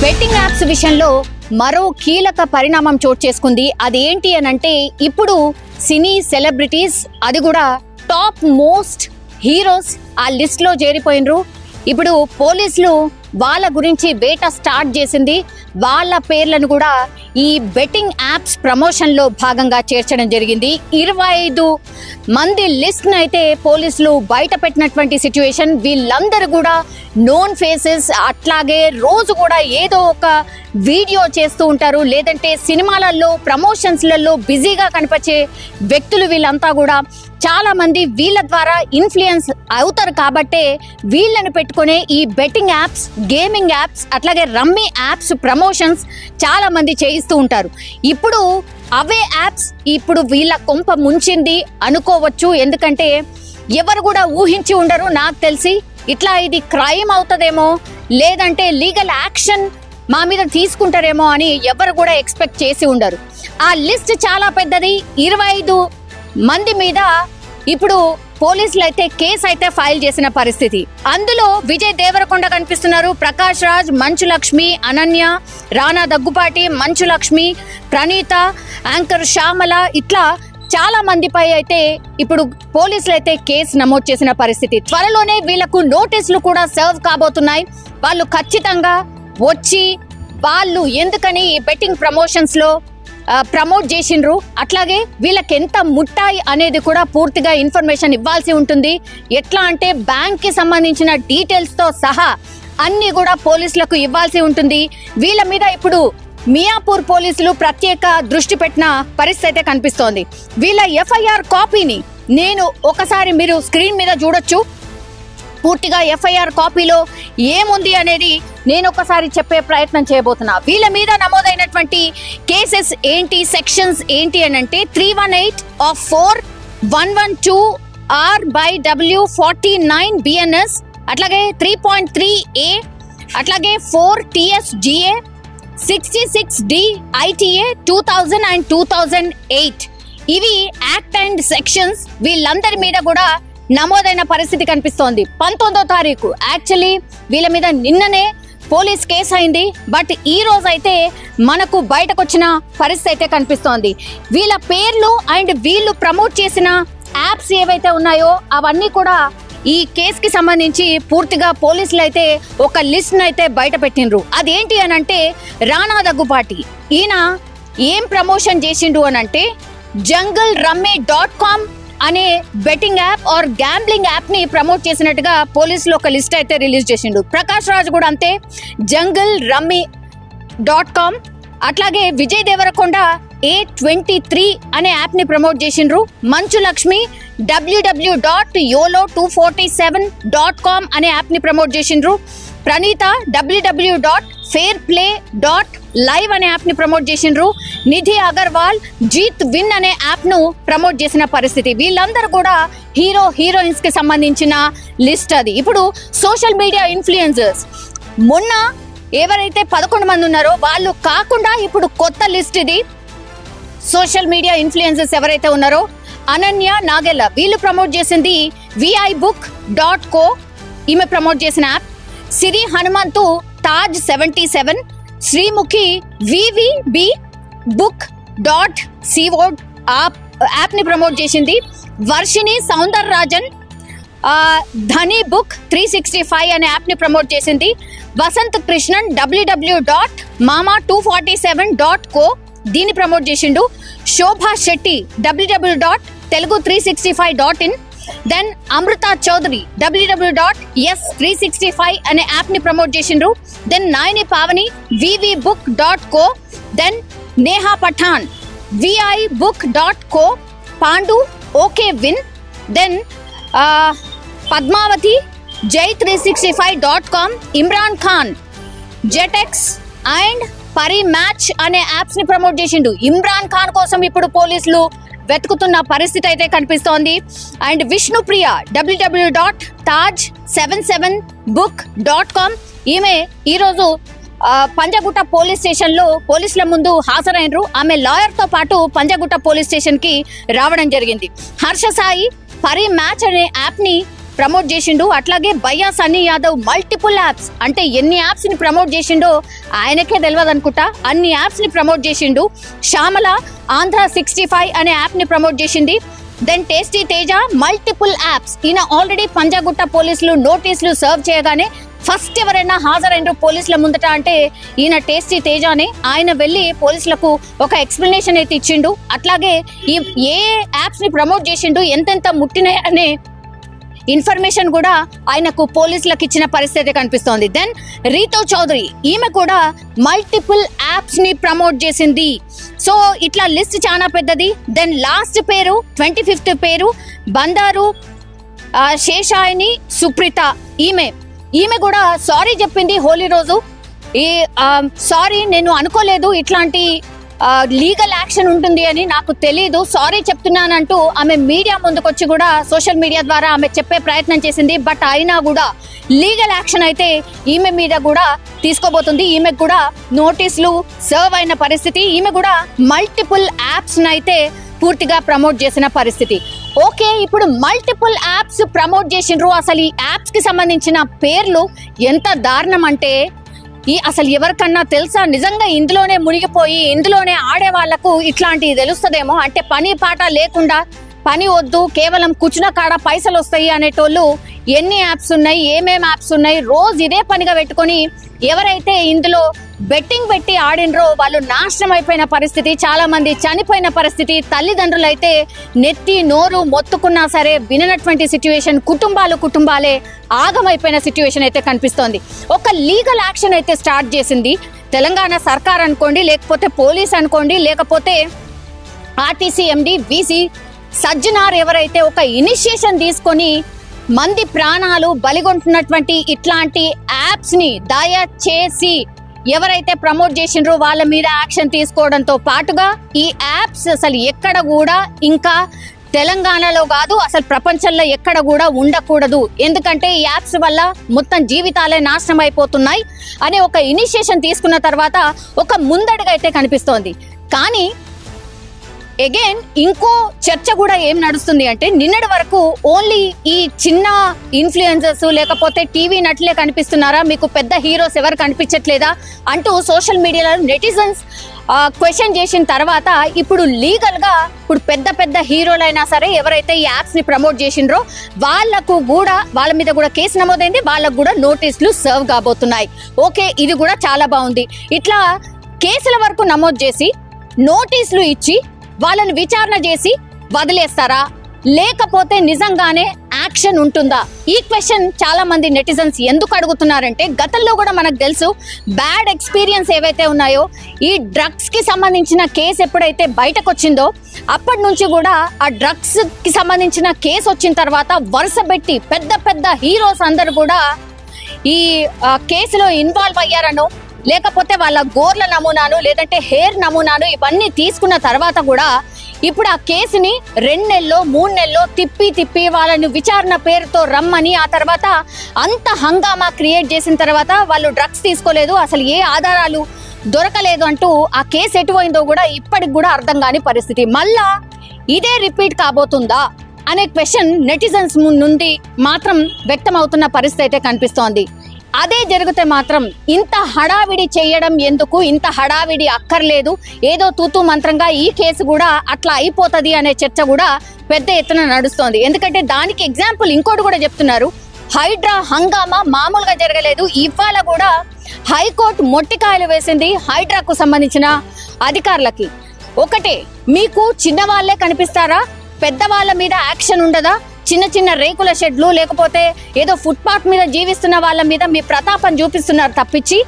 Betting apps విషయంలో మరో కీలక పరిణామం చోటు చేసుకుంది. అదేంటి అనంటే ఇప్పుడు సినీ సెలబ్రిటీస్, అది కూడా టాప్ మోస్ట్ హీరోస్ ఆ లిస్ట్ లో చేరిపోయినరు. ఇప్పుడు పోలీసులు వాళ్ళ గురించి వేట స్టార్ట్ చేసింది. వాళ్ళ పేర్లను కూడా ఈ బెట్టింగ్ యాప్స్ ప్రమోషన్ లో భాగంగా చేర్చడం జరిగింది. 25 మంది లిస్ట్ ను అయితే పోలీసులు బయట పెట్టినటువంటి సిచ్యువేషన్. వీళ్ళందరూ కూడా నోన్ ఫేసెస్. అట్లాగే రోజు కూడా ఏదో ఒక వీడియో చేస్తూ ఉంటారు, లేదంటే సినిమాలలో ప్రమోషన్స్లలో బిజీగా కనిపించే వ్యక్తులు. వీళ్ళంతా కూడా చాలా మంది వీళ్ళ ద్వారా ఇన్ఫ్లుయెన్స్ అవుతారు కాబట్టే వీళ్ళని పెట్టుకునే ఈ బెట్టింగ్ యాప్స్, గేమింగ్ యాప్స్, అట్లాగే రమ్మీ యాప్స్ ప్రమోషన్స్ చాలా మంది చేయిస్తూ ఉంటారు. ఇప్పుడు అవే యాప్స్ ఇప్పుడు వీళ్ళ కొంప ముంచింది అనుకోవచ్చు. ఎందుకంటే ఎవరు కూడా ఊహించి ఉండరు. నాకు తెలిసి ఇట్లా ఇది క్రైమ్ అవుతుందేమో, లేదంటే లీగల్ యాక్షన్ మా మీద తీసుకుంటారేమో అని ఎవరు కూడా ఎక్స్పెక్ట్ చేసి ఉండరు. ఆ లిస్ట్ చాలా పెద్దది. 25 మంది మీద ఇప్పుడు పోలీసులు అయితే కేసు అయితే ఫైల్ చేసిన పరిస్థితి. అందులో విజయ్ దేవరకొండ కనిపిస్తున్నారు, ప్రకాష్ రాజ్, మంచు లక్ష్మి, అనన్య, రానా దగ్గుపాటి, మంచు లక్ష్మి, ప్రణీత, యాంకర్ శ్యామల, ఇట్లా చాలా మందిపై అయితే ఇప్పుడు పోలీసులు అయితే కేసు నమోదు చేసిన పరిస్థితి. త్వరలోనే వీళ్లకు నోటీసులు కూడా సర్వ్ కాబోతున్నాయి. వాళ్ళు ఖచ్చితంగా వచ్చి వాళ్ళు ఎందుకని బెట్టింగ్ ప్రమోషన్స్ లో ప్రమోట్ చేసిండ్రు, అట్లాగే వీళ్ళకి ఎంత ముట్టాయి అనేది కూడా పూర్తిగా ఇన్ఫర్మేషన్ ఇవ్వాల్సి ఉంటుంది. ఎట్లా అంటే బ్యాంక్ కి సంబంధించిన డీటెయిల్స్ తో సహా అన్ని కూడా పోలీసులకు ఇవ్వాల్సి ఉంటుంది. వీళ్ళ మీద ఇప్పుడు మియాపూర్ పోలీసులు ప్రత్యేక దృష్టి పెట్టిన పరిస్థితి అయితే కనిపిస్తోంది. వీళ్ళ ఎఫ్ఐఆర్ కాపీని నేను ఒకసారి మీరు స్క్రీన్ మీద చూడొచ్చు. పూర్తిగా ఎఫ్ఐఆర్ కాపీలో ఏముంది అనేది నేను ఒకసారి చెప్పే ప్రయత్నం చేయబోతున్నా. వీళ్ళ మీద నమోదైనటువంటి కేసెస్ ఏంటి, సెక్షన్స్ ఏంటి అని అంటే 318 of 4112 R/W 49 BNS, అట్లాగే 3.3A, అట్లాగే 4 TSGA, 66D ITA 2000 and 2008. ఇవి యాక్ట్ అండ్ సెక్షన్స్. వీళ్ళందరి మీద కూడా నమోదైన పరిస్థితి కనిపిస్తోంది. 19వ తారీఖు యాక్చువల్లీ వీళ్ళ మీద నిన్ననే పోలీస్ కేసు అయింది. బట్ ఈ రోజు అయితే మనకు బయటకు వచ్చిన పరిస్థితి అయితే కనిపిస్తోంది. వీళ్ళ పేర్లు అండ్ వీళ్ళు ప్రమోట్ చేసిన యాప్స్ ఏవైతే ఉన్నాయో అవన్నీ కూడా ఈ కేసుకి సంబంధించి పూర్తిగా పోలీసులు అయితే ఒక లిస్ట్ అయితే బయట పెట్టిండ్రు. అదేంటి అని అంటే రానా దగ్గుపాటి. ఈయన ఏం ప్రమోషన్ చేసిండు అని అంటే jungle-rummy.com అనే betting app or gambling app ని ప్రమోట్ చేసినట్టుగా పోలీసులు ఒక లిస్ట్ అయితే రిలీజ్ చేసిండు. ప్రకాష్ రాజ్ కూడా అంతే, jungle-rummy.com. అట్లాగే విజయ్ దేవరకొండ A23 అనే యాప్ ని ప్రమోట్ చేసిండ్రు. మంచు లక్ష్మి www.yolo247.com అనే యాప్ ని ప్రమోట్ చేసిండ్రు. ప్రణీత www.fairplay.live అనే యాప్ ని ప్రమోట్ చేసిండ్రు. నిధి అగర్వాల్ జీత్ విన్ అనే యాప్ ను ప్రమోట్ చేసిన పరిస్థితి. వీళ్ళందరూ కూడా హీరోయిన్స్ కి సంబంధించిన లిస్ట్ అది. ఇప్పుడు సోషల్ మీడియా ఇన్ఫ్లుయెన్సర్స్ మొన్న ఎవరైతే 11 మంది ఉన్నారో వాళ్ళు కాకుండా ఇప్పుడు కొత్త లిస్ట్ ఇది. సోషల్ మీడియా ఇన్ఫ్లుయెన్సర్స్ ఎవరైతే ఉన్నారో అనన్య, నాగెల్ల, వీళ్ళు ప్రమోట్ చేసింది vibook.co, ఈమె ప్రమోట్ చేసిన app. Siri Hanumanthu Taj 77, Sreemukhi vvbbook.co app ని ప్రమోట్ చేసింది. వర్షిని సౌందర్ రాజన్ ధనీ బుక్ 365 అనే యాప్ ని ప్రమోట్ చేసింది. వసంత్ కృష్ణన్ www.mama247.co దీన్ని ప్రమోట్ చేసిండు. Shobha Shetty www.telugu365.in. Then Amrutha Chowdary www.yes365 అనే యాప్ ని ప్రమోట్ చేసిండ్రు. Then Nayani Pavani vvbook.co. Then Neha Pathan vibook.co, Pandu okay win. Then Padmavathi jay365.com, Imran Khan జెటెక్స్ అండ్ పరి మ్యాచ్ అనే యాప్స్ ని ప్రమోట్ చేసిండు. ఇమ్రాన్ ఖాన్ కోసం ఇప్పుడు పోలీసులు వెతుకుతున్న పరిస్థితి అయితే కనిపిస్తోంది. అండ్ విష్ణుప్రియ www.taj77book.com, ఈమె ఈరోజు పంజగుట్ట పోలీస్ స్టేషన్ లో పోలీసుల ముందు హాజరైనరు. ఆమె లాయర్ తో పాటు పంజగుట్ట పోలీస్ స్టేషన్ కి రావడం జరిగింది. హర్ష సాయి పరి మ్యాచ్ అనే యాప్ ని ప్రమోట్ చేసిండు. అట్లాగే భయ్యా సన్నీ యాదవ్ మల్టిపుల్ యాప్స్, అంటే ఎన్ని యాప్స్ ని ప్రమోట్ చేసిండో ఆయనకే తెలియదు అనుకుంటా, అన్ని యాప్స్ ని ప్రమోట్ చేసిండు. శ్యామల ఆంధ్ర 65 అనే యాప్ ని ప్రమోట్ చేసింది. Then tasty Teja multiple apps. ఈయన ఆల్రెడీ పంజాగుట్ట పోలీసులు నోటీసులు సర్వ్ చేయగానే ఫస్ట్ ఎవరైనా హాజరైనరు పోలీసుల ముందట అంటే ఈయన టేస్టీ తేజానే. ఆయన వెళ్ళి పోలీసులకు ఒక ఎక్స్ప్లెనేషన్ అయితే ఇచ్చిండు. అట్లాగే ఈ ఏ యాప్స్ ని ప్రమోట్ చేసిండు, ఎంతెంత ముట్టినాయి అనే ఇన్ఫర్మేషన్ కూడా ఆయనకు పోలీసులకు ఇచ్చిన పరిస్థితి కనిపిస్తోంది. దెన్ రీతూ చౌదరి, ఈమె కూడా మల్టిపుల్ యాప్స్ ని ప్రమోట్ చేసింది. సో ఇట్లా లిస్ట్ చాలా పెద్దది. దెన్ లాస్ట్ పేరు 25th పేరు బందారు శేషాయిని సుప్రీత. ఈమె కూడా సారీ చెప్పింది హోలీ రోజు. సారీ, నేను అనుకోలేదు ఇట్లాంటి లీగల్ యాక్షన్ ఉంటుంది అని, నాకు తెలీదు, సారీ చెప్తున్నానంటూ ఆమె మీడియా ముందుకొచ్చి కూడా సోషల్ మీడియా ద్వారా ఆమె చెప్పే ప్రయత్నం చేసింది. బట్ అయినా కూడా లీగల్ యాక్షన్ అయితే ఈమె మీద కూడా తీసుకోబోతుంది. ఈమెకు కూడా నోటీసులు సర్వ్ అయిన పరిస్థితి. ఈమె కూడా మల్టిపుల్ యాప్స్ అయితే పూర్తిగా ప్రమోట్ చేసిన పరిస్థితి. ఓకే, ఇప్పుడు మల్టిపుల్ యాప్స్ ప్రమోట్ చేసిండ్రు. అసలు ఈ యాప్స్ కి సంబంధించిన పేర్లు ఎంత దారుణం అంటే అసలు ఎవరికన్నా తెలుసా? నిజంగా ఇందులోనే మునిగిపోయి ఇందులోనే ఆడే వాళ్లకు ఇట్లాంటివి తెలుస్తుందేమో. అంటే పని పాట లేకుండా, పని వద్దు, కేవలం కూర్చున్న కాడ పైసలు వస్తాయి అనేటోళ్ళు ఎన్ని యాప్స్ ఉన్నాయి, ఏమేమి యాప్స్ ఉన్నాయి, రోజు ఇదే పనిగా పెట్టుకొని ఎవరైతే ఇందులో బెట్టింగ్ పెట్టి ఆడినరో వాళ్ళు నాశనం అయిపోయిన పరిస్థితి, చాలా మంది చనిపోయిన పరిస్థితి, తల్లిదండ్రులు అయితే నెత్తి నోరు మొత్తుకున్నా సరే విననటువంటి సిచ్యువేషన్, కుటుంబాలే ఆగమైపోయిన సిచ్యువేషన్ అయితే కనిపిస్తోంది. ఒక లీగల్ యాక్షన్ అయితే స్టార్ట్ చేసింది తెలంగాణ సర్కార్ అనుకోండి, లేకపోతే పోలీస్ అనుకోండి, లేకపోతే ఆర్టీసీ ఎండి వీసీ సజ్జనార్ ఎవరైతే ఒక ఇనిషియేషన్ తీసుకొని మంది ప్రాణాలు బలిగొంటున్నటువంటి ఇట్లాంటి యాప్స్ ని దయచేసి ఎవరైతే ప్రమోట్ చేసిండ్రో వాళ్ళ మీద యాక్షన్ తీసుకోవడంతో పాటుగా ఈ యాప్స్ అసలు ఎక్కడ కూడా ఇంకా తెలంగాణలో కాదు, అసలు ప్రపంచంలో ఎక్కడ కూడా ఉండకూడదు. ఎందుకంటే ఈ యాప్స్ వల్ల మొత్తం జీవితాలే నాశనం అయిపోతున్నాయి అనే ఒక ఇనిషియేషన్ తీసుకున్న తర్వాత ఒక ముందడుగు అయితే కనిపిస్తోంది. కానీ అగైన్ ఇంకో చర్చ కూడా ఏం నడుస్తుంది అంటే, నిన్నటి వరకు ఓన్లీ ఈ చిన్న ఇన్ఫ్లుయెన్సర్స్ లేకపోతే టీవీ నటులే కనిపిస్తున్నారా, మీకు పెద్ద హీరోస్ ఎవరు కనిపించట్లేదా అంటూ సోషల్ మీడియాలో నెటిజన్స్ క్వశ్చన్ చేసిన తర్వాత ఇప్పుడు లీగల్ గా ఇప్పుడు పెద్ద హీరోలైనా సరే ఎవరైతే ఈ యాప్స్ ని ప్రమోట్ చేసిండ్రో వాళ్ళకు కూడా వాళ్ళ మీద కూడా కేసు నమోదైంది, వాళ్ళకు కూడా నోటీసులు సర్వ్ కాబోతున్నాయి. ఓకే, ఇది కూడా చాలా బాగుంది. ఇట్లా కేసుల వరకు నమోదు చేసి నోటీసులు ఇచ్చి వాళ్ళని విచారణ చేసి వదిలేస్తారా, లేకపోతే నిజంగానే యాక్షన్ ఉంటుందా? ఈ క్వశ్చన్ చాలా మంది నెటిజన్స్ ఎందుకు అడుగుతున్నారంటే, గతంలో కూడా మనకు తెలుసు బ్యాడ్ ఎక్స్పీరియన్స్ ఏవైతే ఉన్నాయో, ఈ డ్రగ్స్ కి సంబంధించిన కేసు ఎప్పుడైతే బయటకు వచ్చిందో అప్పటి నుంచి కూడా ఆ డ్రగ్స్ కి సంబంధించిన కేసు వచ్చిన తర్వాత వరుస పెట్టి పెద్ద హీరోస్ అందరు కూడా ఈ కేసులో ఇన్వాల్వ్ అయ్యారనో, లేకపోతే వాళ్ళ గోర్ల నమూనాను లేదంటే హెయిర్ నమూనాను ఇవన్నీ తీసుకున్న తర్వాత కూడా ఇప్పుడు ఆ కేసుని 2 నెలల్లో 3 నెలల్లో తిప్పి వాళ్ళని విచారణ పేరుతో రమ్మని, ఆ తర్వాత అంత హంగామా క్రియేట్ చేసిన తర్వాత వాళ్ళు డ్రగ్స్ తీసుకోలేదు, అసలు ఏ ఆధారాలు దొరకలేదు అంటూ ఆ కేసు ఎటుపోయిందో కూడా ఇప్పటికి కూడా అర్థం కాని పరిస్థితి. మళ్ళా ఇదే రిపీట్ కాబోతుందా అనే క్వశ్చన్ నెటిజన్స్ నుండి మాత్రం వ్యక్తం అవుతున్న పరిస్థితి అయితే కనిపిస్తోంది. అదే జరిగితే మాత్రం ఇంత హడావిడి చేయడం ఎందుకు, ఇంత హడావిడి అక్కర్లేదు, ఏదో తూతూ మంత్రంగా ఈ కేసు కూడా అట్లా అయిపోతుంది అనే చర్చ కూడా పెద్ద ఎత్తున నడుస్తోంది. ఎందుకంటే దానికి ఎగ్జాంపుల్ ఇంకోటి కూడా చెప్తున్నారు. హైడ్రా హంగామా మామూలుగా జరగలేదు. ఇవాళ కూడా హైకోర్టు మొట్టికాయలు వేసింది హైడ్రాకు సంబంధించిన అధికారులకి. ఒకటే, మీకు చిన్నవాళ్లే కనిపిస్తారా, పెద్దవాళ్ళ మీద యాక్షన్ ఉండదా? చిన్న రేకుల షెడ్లు లేకపోతే ఏదో ఫుట్పాత్ మీద జీవిస్తున్న వాళ్ళ మీద మీ ప్రతాపం చూపిస్తున్నారు తప్పించి,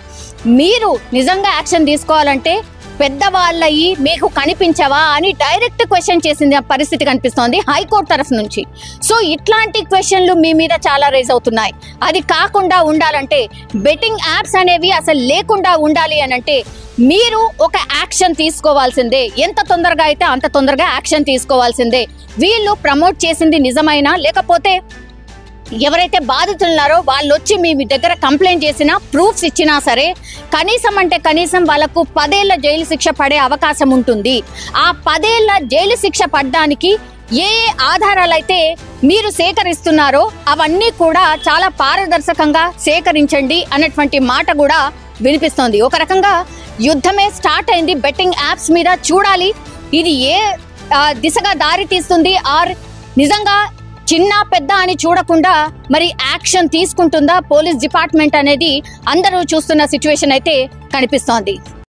మీరు నిజంగా యాక్షన్ తీసుకోవాలంటే పెద్దవాళ్ళయి మీకు కనిపించవా అని డైరెక్ట్ క్వశ్చన్ చేసింది పరిస్థితి కనిపిస్తోంది హైకోర్టు తరఫు నుంచి. సో ఇట్లాంటి క్వశ్చన్లు మీ మీద చాలా రేజ్ అవుతున్నాయి. అది కాకుండా ఉండాలంటే, బెట్టింగ్ యాప్స్ అనేవి అసలు లేకుండా ఉండాలి అని అంటే మీరు ఒక యాక్షన్ తీసుకోవాల్సిందే. ఎంత తొందరగా అయితే అంత తొందరగా యాక్షన్ తీసుకోవాల్సిందే. వీళ్ళు ప్రమోట్ చేసింది నిజమైనా, లేకపోతే ఎవరైతే బాధితులు ఉన్నారో వాళ్ళు వచ్చి మీ దగ్గర కంప్లైంట్ చేసినా, ప్రూఫ్స్ ఇచ్చినా సరే కనీసం వాళ్ళకు 10 ఏళ్ల జైలు శిక్ష పడే అవకాశం ఉంటుంది. ఆ 10 ఏళ్ల జైలు శిక్ష పడ్డానికి ఏ ఆధారాలైతే మీరు సేకరిస్తున్నారో అవన్నీ కూడా చాలా పారదర్శకంగా సేకరించండి అన్నటువంటి మాట కూడా వినిపిస్తోంది. ఒక రకంగా యుద్ధమే స్టార్ట్ అయింది బెట్టింగ్ యాప్స్ మీద. చూడాలి ఇది ఏ దిశగా దారి తీస్తుంది, ఆర్ నిజంగా చిన్న పెద్ద అని చూడకుండా మరి యాక్షన్ తీసుకుంటుందా పోలీస్ డిపార్ట్మెంట్ అనేది అందరూ చూస్తున్న సిచ్యువేషన్ అయితే కనిపిస్తోంది.